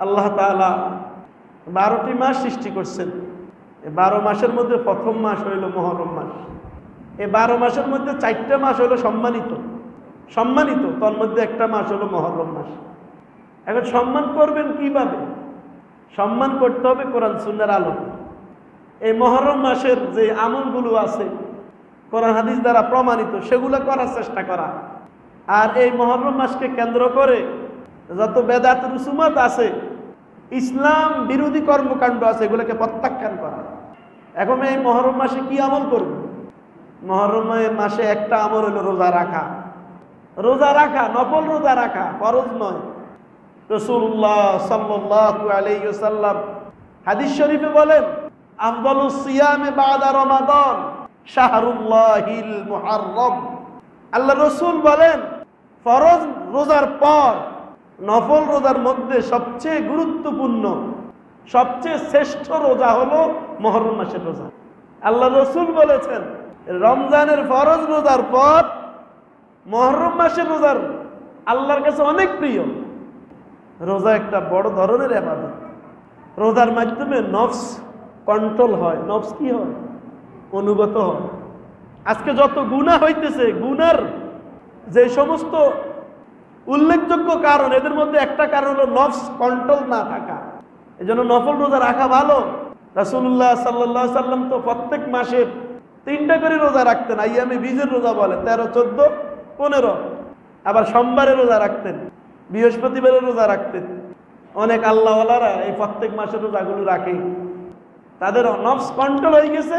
আল্লাহ তাআলা 12টি মাস সৃষ্টি করছেন। এই 12 মাসের মধ্যে প্রথম মাস হইল মুহররম মাস। এই 12 মাসের মধ্যে 4টা মাস হলো সম্মানিত, তার মধ্যে একটা মাস হলো মুহররম মাস। এখন সম্মান করবেন কিভাবে? সম্মান করতে হবে কোরআন সুন্নাহর আলোকে। এই মুহররম মাসের যে আমলগুলো আছে কোরআন হাদিস দ্বারা প্রমাণিত, সেগুলো করার চেষ্টা করা। আর এই মুহররম মাসকে কেন্দ্র করে যত বেদাত রুসুমাত আছে, ইসলাম বিরোধী কর্মকাণ্ড আছে, এগুলোকে প্রত্যাখ্যান করা। এখন এই মুহররম মাসে কি আমল করব? মুহররম মাসে একটা আমল হলো রোজা রাখা। নফল রোজা রাখা, ফরজ নয়। রাসূলুল্লাহ সাল্লাল্লাহু আলাইহি ওয়াসাল্লাম হাদিস শরীফে বলেন, আফদালুস সিয়ামে বাদা রমাদান শাহরুল্লাহিল মুহাররম। আল্লাহ রাসূল বলেন, ফরজ রোজার পর নফল রোজার মধ্যে সবচেয়ে গুরুত্বপূর্ণ, সবচেয়ে শ্রেষ্ঠ রোজা হলো মুহররম মাসের রোজা। আল্লাহ রাসূল বলেছেন, রমজানের ফরজ রোজার পর মুহররম মাসের রোজার আল্লাহর কাছে অনেক প্রিয়। রোজা একটা বড় ধরনের ইবাদত। রোজার মাধ্যমে নফস কন্ট্রোল হয়। নফস কি হয়? অনুগত হয়। আজকে যত গুনাহ হইতেছে, গুনার যে সমস্ত উল্লেখযোগ্য কারণ, এদের মধ্যে একটা কারণ হলো নফস কন্ট্রোল না থাকা। এজন্য নফল রোজা রাখা ভালো। রাসূলুল্লাহ সাল্লাল্লাহু আলাইহি সাল্লাম তো প্রত্যেক মাসে 3টা করে রোজা রাখতেন। আইয়ামে বীজের রোজা বলে, 13, 14, 15। আবার সোমবারে রোজা রাখতেন, বৃহস্পতিবারে রোজা রাখতেন। অনেক আল্লাহওয়ালারা এই প্রত্যেক মাসের রোজাগুলো রাখে। তাদের নফস কন্ট্রোল হয়ে গেছে।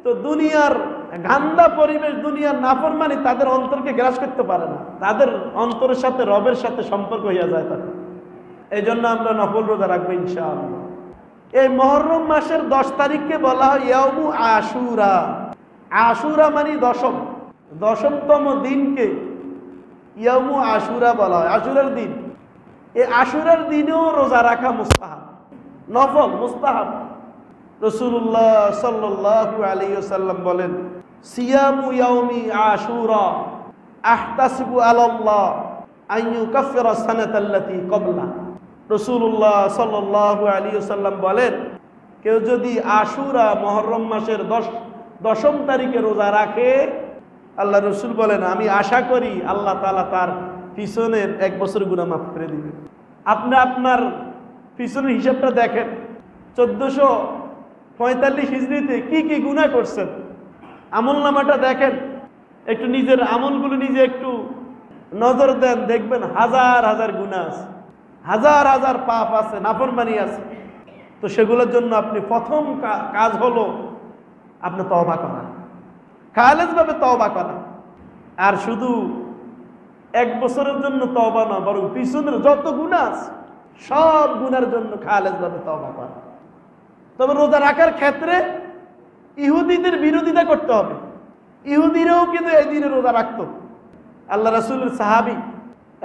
তো দুনিয়ার গান্দা পরিবেশ, দুনিয়ার নাফরমানি তাদের অন্তরকে গ্রাস করতে পারে না। তাদের অন্তরের সাথে রবের সাথে সম্পর্ক হইয়া যায় তাদের। এই জন্য আমরা নফল রোজা রাখবো ইনশাআল্লাহ। এই মুহররম মাসের 10 তারিখকে বলা হয় ইয়াউমু আশুরা। আশুরা মানে দশমতম দিনকে ইয়াউমু আশুরা বলা হয়, আশুরার দিন। এই আশুরার দিনেও রোজা রাখা মুস্তাহাব, নফল মুস্তাহাব। রাসূলুল্লাহ সাল্লাল্লাহু আলাইহি ওয়াসাল্লাম বলেন, সিয়ামু ইয়াউমি আশুরা আহতাসিবু আলাল্লাহ আন ইউকাফিরা সানাতাল্লাতী ক্বাবলা। রাসূলুল্লাহ সাল্লাল্লাহু আলাইহি ওয়াসাল্লাম বলেন, কেউ যদি আশুরা মুহররম মাসের 10ম তারিখে রোজা রাখে, আল্লাহ রসুল বলেন, আমি আশা করি আল্লাহ তাআলা তার পিছনের 1 বছর গুনাহ মাফ করে দিবেন। আপনি আপনার পিছনের হিসাবটা দেখেন, 1445 হিজরিতে কি কি গুনাহ করছেন, আমলনামাটা দেখেন। একটু নিজের আমলগুলো নিজে একটু নজর দেন, দেখবেন হাজার হাজার গুনাহ আছে, হাজার হাজার পাপ আছে, নাফরমানি আছে। তো সেগুলোর জন্য আপনি প্রথম কাজ হলো আপনি তওবা করা, খালেসভাবে তওবা করা। আর শুধু 1 বছরের জন্য তওবা না, বরং পিছনের যত গুনাহ আছে সব গুনার জন্য খালেসভাবে তওবা করা। তবে রোজা রাখার ক্ষেত্রে ইহুদিদের বিরোধিতা করতে হবে। ইহুদিরাও কিন্তু এই দিনে রোজা রাখত। আল্লাহ রাসূলের সাহাবী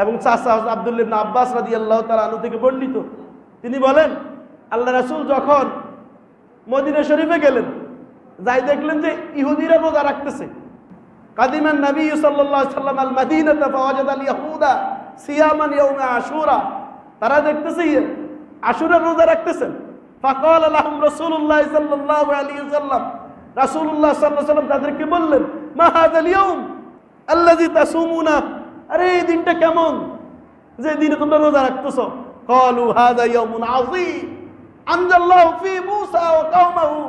এবং চাচা আব্দুল্লাহ ইবনে আব্বাস রাদিয়াল্লাহু তাআলা আনহু থেকে বর্ণিত, তিনি বলেন, আল্লাহ রাসূল যখন মদিনা শরীফে গেলেন, যাই দেখলেন যে ইহুদিরা রোজা রাখতেছে। কাদিমান নবী সাল্লাল্লাহু আলাইহি ওয়াসাল্লাম আল মাদিনাতা ফাওয়াজাদ আল ইয়াহুদা সিয়ামান ইয়াউমে আশুরা। তারা দেখতেছে আশুরা রোজা রাখতেছেন। ফাকাল লাহুম রাসূলুল্লাহ সাল্লাল্লাহু আলাইহি ওয়াসাল্লাম, রাসূলুল্লাহ সাল্লাল্লাহু আলাইহি ওয়াসাল্লাম তাদেরকে বললেন, মা হাযাল ইয়াউম আল্লাযী তাসুমুনা, আরে এই দিনটা কেমন যে দিনে তোমরা রোজা রাখতেছো? ক্বালু হাযা ইয়াউমুন আযীম আনজাল্লাহু ফী মূসা ওয়া কওমাহু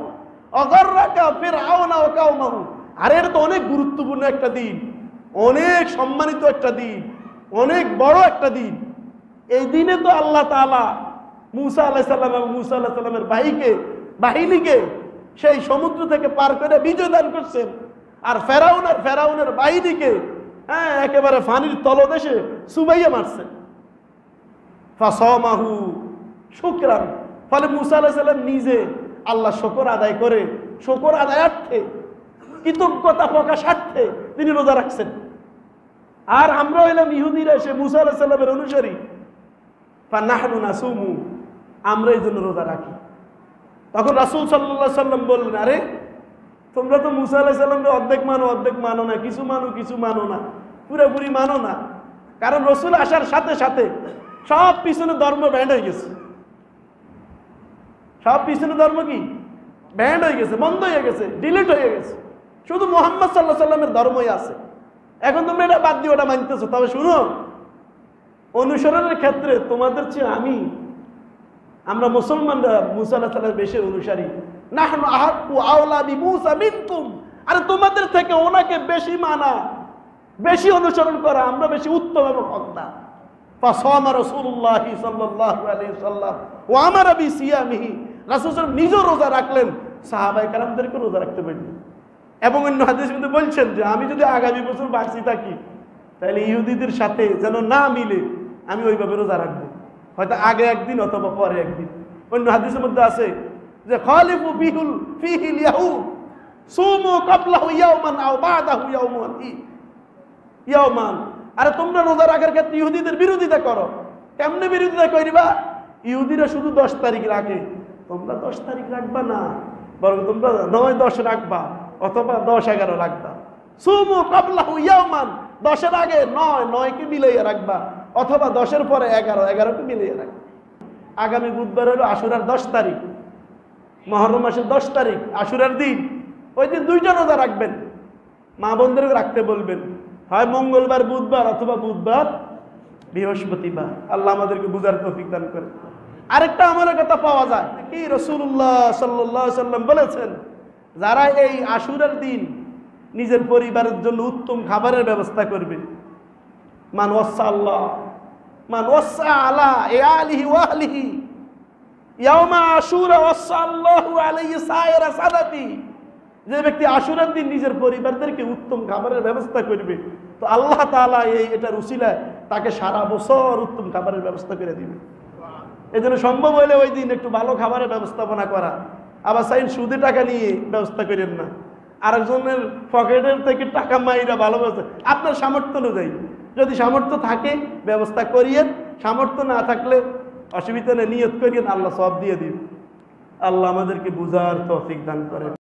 অগররাকা ফিরআউনা ওয়া কওমাহু। আরে এটা তো অনেক গুরুত্বপূর্ণ একটা দিন, অনেক সম্মানিত একটা দিন, অনেক বড় একটা দিন। এই দিনে তো আল্লাহ তাআলা মূসা আলাইহিস সালাম এবং মূসা আলাইহিস সালামের বাহিনীকে সেই সমুদ্র থেকে পার করে বিজয় দান করছেন। আর ফেরাউনের বাহিনীকে একেবারে পানির তলদেশে চুবাইয়া মারছেন। ফাসামাহু শুকরান, ফলে মূসা আলাইহিস সালাম নিজে আল্লাহ শুকর আদায় করে, শুকর আদায়ার্থে, কৃতজ্ঞতা প্রকাশার্থে তিনি রোজা রাখছেন। আর আমরা হইলাম ইহুদিরা, এসে মূসা আলাইহিস সালামের অনুসারী। ফানাহনু নাসুমু, আমরা এই জন্য রোজা রাখি। তখন রাসূল সাল্লাল্লাহু আলাইহি সাল্লাম বললেন, আরে তোমরা তো মূসা আলাইহিস সালামকে অর্ধেক মানো না, কিছু মানো না, পুরোপুরি মানো না। কারণ রসুল আসার সাথে সাথে সব পিছনে ধর্ম ব্যান্ড হয়ে গেছে। সব পিছনে ধর্ম কি ব্যান্ড হয়ে গেছে, বন্ধ হয়ে গেছে, ডিলিট হয়ে গেছে, শুধু মুহাম্মদ সাল্লাল্লাহু আলাইহি সাল্লামের ধর্মই আছে। এখন তোমরা এটা বাদ দিয়ে ওটা মানতেছো। তবে শুনো, অনুসরণের ক্ষেত্রে তোমাদের চেয়ে আমরা মুসলমানরা মুসা আলাইহিস সালামের বেশি অনুসারী। নাহনু আহাক্কু আওলা বিমূসা মিনকুম, আরে তোমাদের থেকে ওনাকে বেশি মানা, বেশি অনুসরণ করা আমরা বেশি উত্তম এবং হকদার। ফাসামা রাসূলুল্লাহি সাল্লাল্লাহু আলাইহি ওয়াসাল্লাম ওয়া আমারা বিসিয়ামিহি, রাসূল সাল্লাল্লাহু আলাইহি ওয়াসাল্লাম নিজেও রোজা রাখলেন, সাহাবায়ে কেরামদেরকে রোজা রাখতে বললেন। এবং অন্য হাদিসে কিন্তু বলছেন যে আমি যদি আগামী বছর বাঁচি থাকি তাহলে ইহুদিদের সাথে যেন না মিলে আমি ওইভাবে রোজা রাখবো, হয়তো আগে একদিন অথবা পরে একদিন। অন্য হাদিসের মধ্যে আছে যে খালিফু ফিহিল ইয়াহুদ সুমু ক্বাবলাহু ইয়াওমান আও বাদাহু ইয়াওমান। আরে তোমরা রোজা রাখার ক্ষেত্রে ইহুদিদের বিরোধিতা করো। কেমনে বিরোধিতা করিবা? ইহুদিরা শুধু 10 তারিখ রাখে, তোমরা 10 তারিখ রাখবা না, বরং তোমরা 9-10 রাখবা অথবা 10-11 রাখবা। সুমু ক্বাবলাহু ইয়াওমান, 10-এর আগে 9-9কে মিলাইয়া রাখবা অথবা 10-এর পরে 11-11কে মিলাইয়া রাখবা। আগামী বুধবার হলো আশুরার 10 তারিখ, মুহররম মাসের 10 তারিখ আশুরার দিন। ওই দিন 2টা রোজা রাখবেন, মা বোনদেরকে রাখতে বলবেন, হয় মঙ্গলবার বুধবার অথবা বুধবার বৃহস্পতিবার। আল্লাহ আমাদেরকে বুঝার তৌফিক দান করে। আরেকটা আমলের কথা পাওয়া যায় কি, রাসূলুল্লাহ সাল্লাল্লাহু আলাইহি ওয়াসাল্লাম বলেছেন, যারা এই আশুরার দিন নিজের পরিবারের জন্য উত্তম খাবারের ব্যবস্থা করবে, মান ওয়াসা আলা আলিহি ওয়া আহলিহি ইয়াউমা আশুরা ওয়াসাল্লাহু আলাইহি সায়রা সাদাতি, যে ব্যক্তি আশুরার দিন নিজের পরিবারদেরকে উত্তম খাবারের ব্যবস্থা করবে, তো আল্লাহ তাআলা এটার উসিলায় তাকে সারা বছর উত্তম খাবারের ব্যবস্থা করে দিবে। এই জন্য সম্ভব হলে ওই দিন একটু ভালো খাবারের ব্যবস্থাপনা করা। আবার চাইন সুদে টাকা নিয়ে ব্যবস্থা করেন না, আরেকজনের পকেটের থেকে টাকা মাইরা ভালো ব্যবস্থা। আপনার সামর্থ্য অনুযায়ী যদি সামর্থ্য থাকে ব্যবস্থা করিয়েন, সামর্থ্য না থাকলে অসুবিধা নেই, নিয়ত করিয়েন, আল্লাহ সব দিয়ে দিন। আল্লাহ আমাদেরকে বুঝার তৌফিক দান করেন।